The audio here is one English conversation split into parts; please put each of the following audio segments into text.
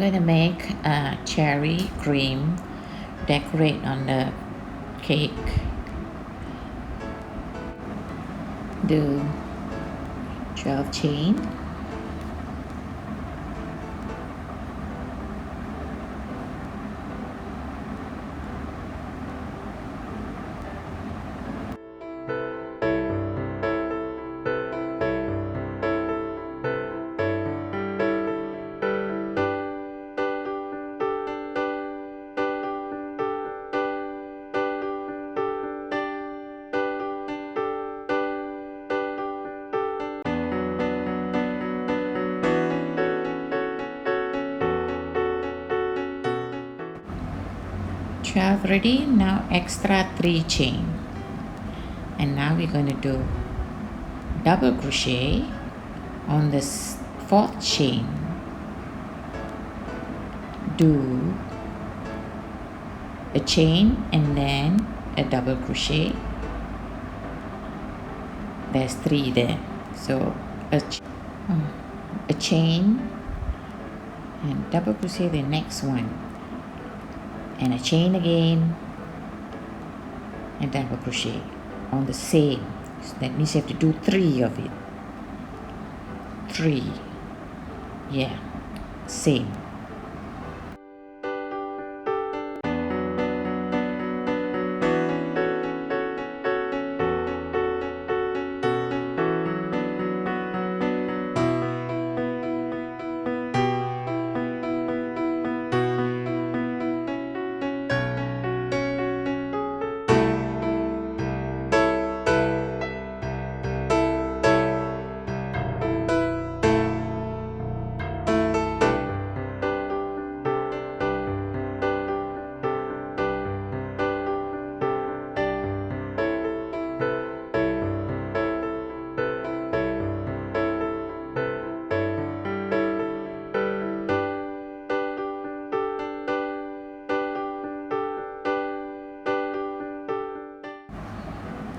going to make a cherry cream, decorate on the cake. Do 12 chain. Ready. Now extra 3 chain, and now we're going to do double crochet on this 4th chain. Do a chain and then a double crochet. There's 3 there, so a chain and double crochet the next one, and a chain again and double crochet on the same. So that means you have to do 3 of it. 3, yeah, same.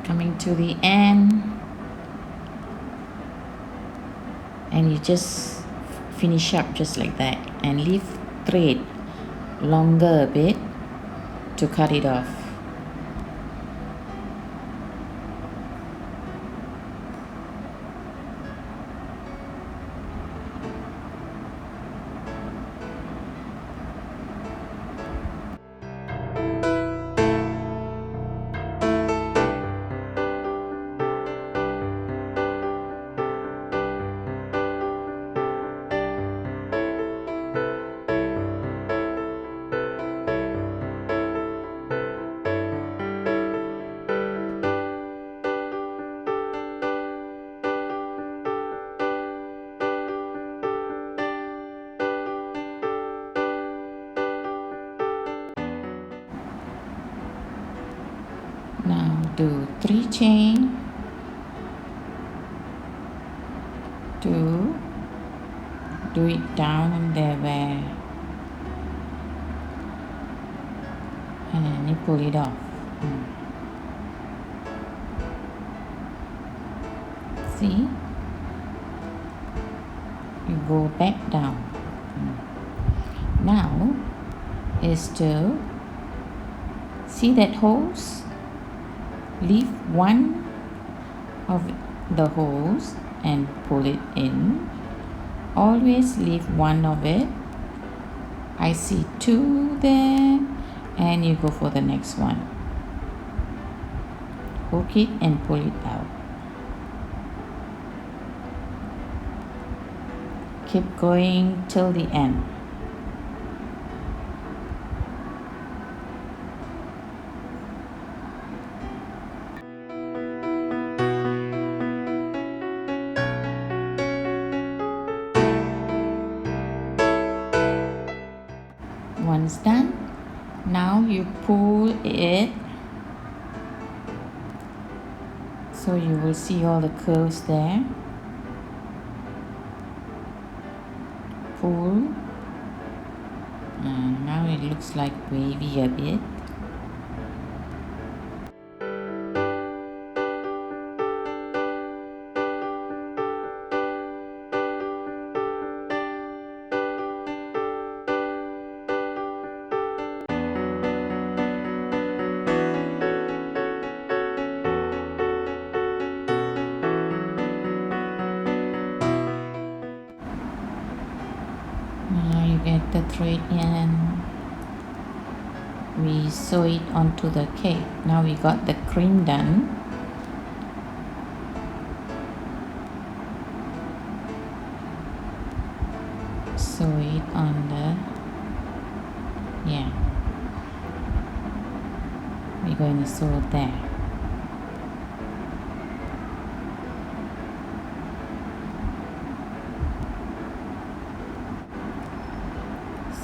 Coming to the end, and you just finish up just like that and leave thread longer a bit to cut it off. Now do 3 chain, 2, do it down in there where, and then you pull it off. See, you go back down. Now is to see that holes, leave one of the holes and pull it in. Always leave one of it. I see 2 there, and you go for the next one. Hook it and pull it out. Keep going till the end. Once done, now you pull it so you will see all the curves there. Pull, and now it looks like wavy a bit. it in. We sew it onto the cake. Now we got the cream done. Sew it on the, we're going to sew there.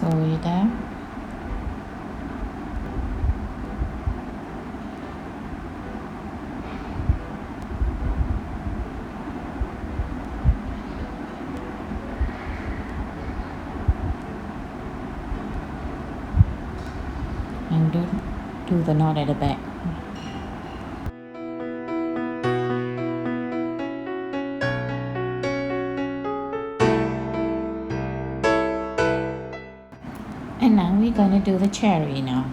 Sew it up. And do the knot at the back. And now we're gonna do the cherry now.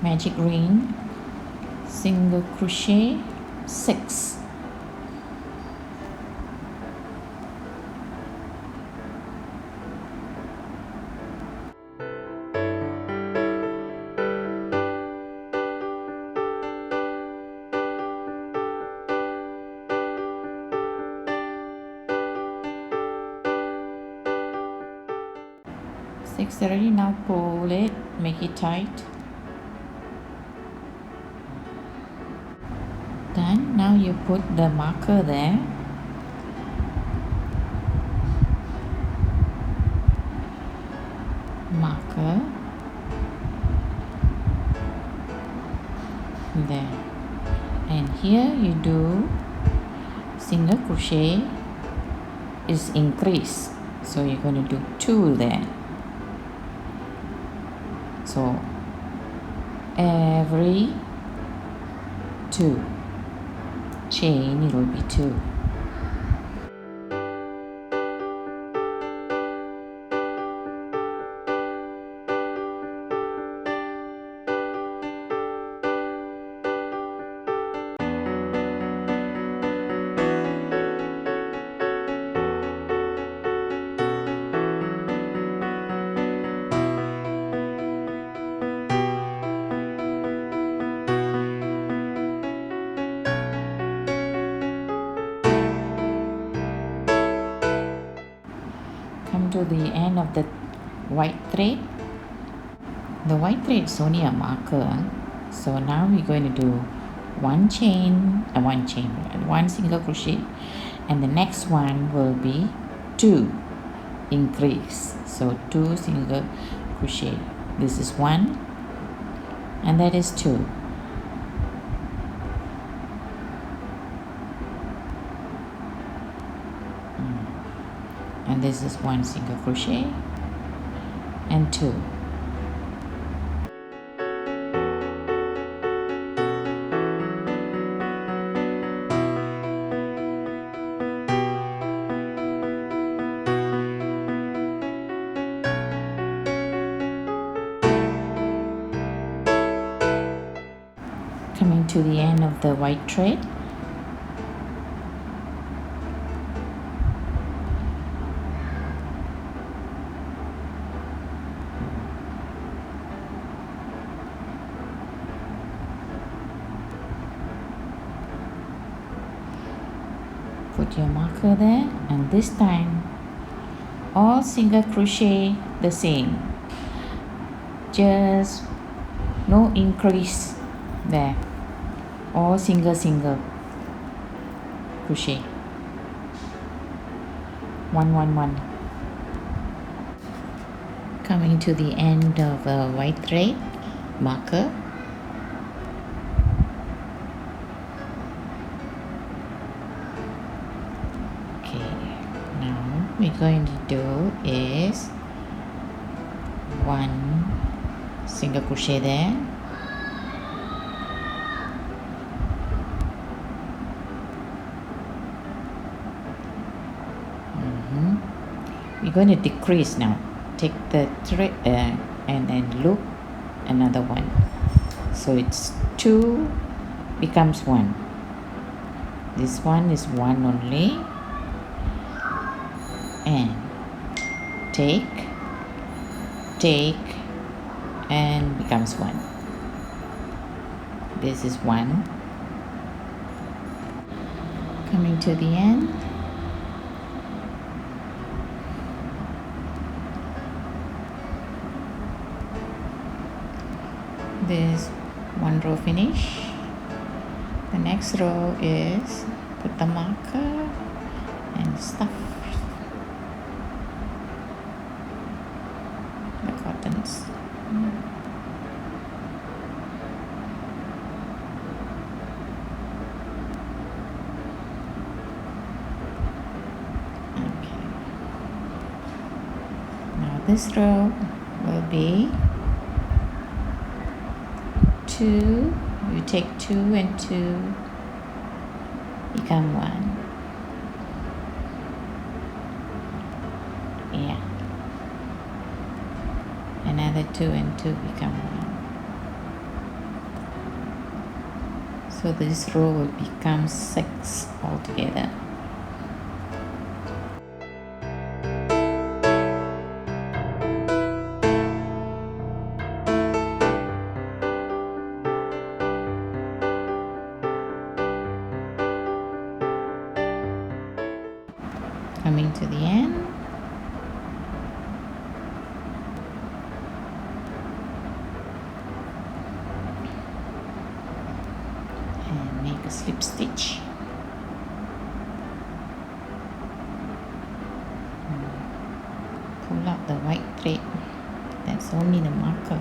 Magic ring, single crochet, 6. Six already. Now pull it, make it tight. Done. Now you put the marker there. Marker. There. And here you do single crochet is increase. So you're going to do 2 there. So every 2 chain it will be 2. Come to the end of the white thread. The white thread is only a marker, so now we're going to do one single crochet, and the next one will be 2 increase. So 2 single crochet. This is 1 and that is 2. And this is 1 single crochet and 2. Coming to the end of the white thread. Put your marker there, and this time all single crochet the same, just no increase there, all single crochet, 1 1 1. Coming to the end of a white thread marker. We're going to do is 1 single crochet there, we're going to decrease now. Take the thread and then loop another one, so it's 2 becomes 1. This one is 1 only, and take, and becomes 1. This is 1. Coming to the end, this 1 row finish. The next row is put the marker and stuff the cottons. Okay. Now this row will be 2. You take 2 and 2 become 1. Yeah. Another 2 and 2 become 1. So this row will become 6 altogether. Coming to the end, and make a slip stitch. Pull out the white thread, that's only the marker.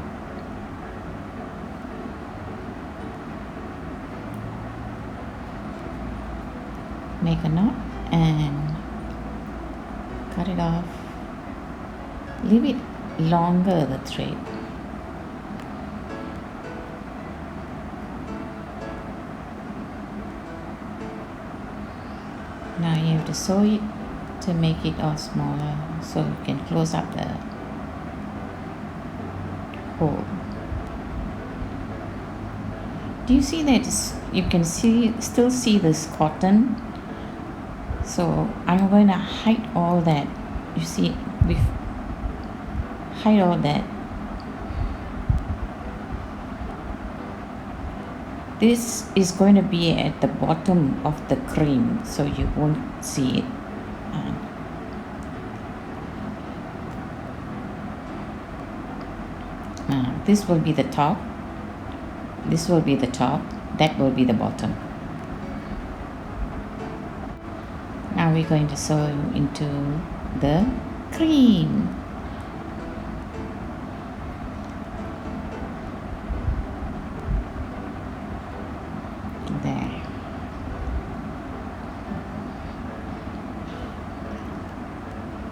Make a knot and cut it off. Leave it longer, the thread. Now you have to sew it to make it all smaller so you can close up the hole. Do you see that you can still see this cotton? So I'm going to hide all that. You see, we hide all that. This is going to be at the bottom of the cream, so you won't see it. This will be the top. This will be the top. That will be the bottom. Now we're going to sew into the cream. There.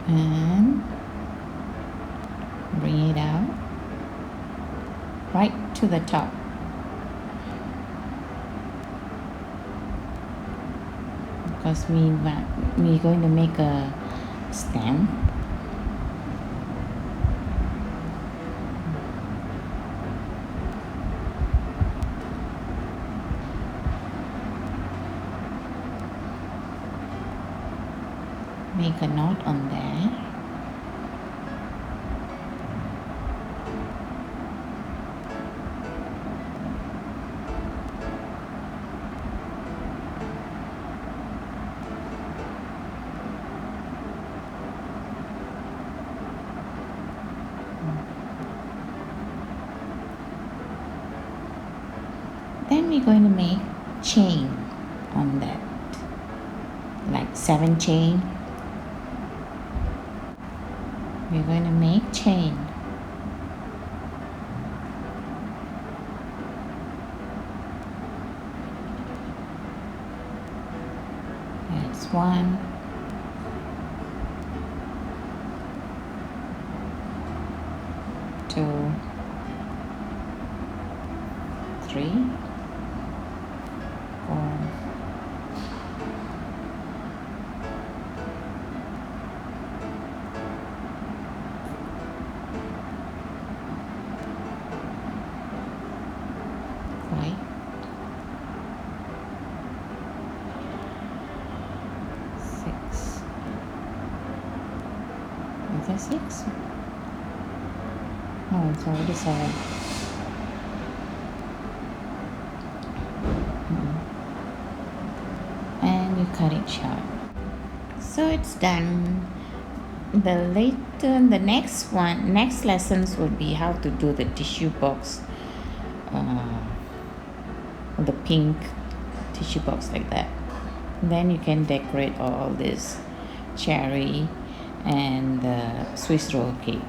And bring it out right to the top. Because we're going to make a stem. Make a knot on there. Then we're going to make chain on that, like 7 chain. We're going to make chain. That's 1, 2, 3, 4, 5, 6. Is that 6? Oh, it's already 7. And you cut it short. So it's done. The next lessons would be how to do the tissue box, the pink tissue box like that. Then you can decorate all this cherry and the Swiss roll cake.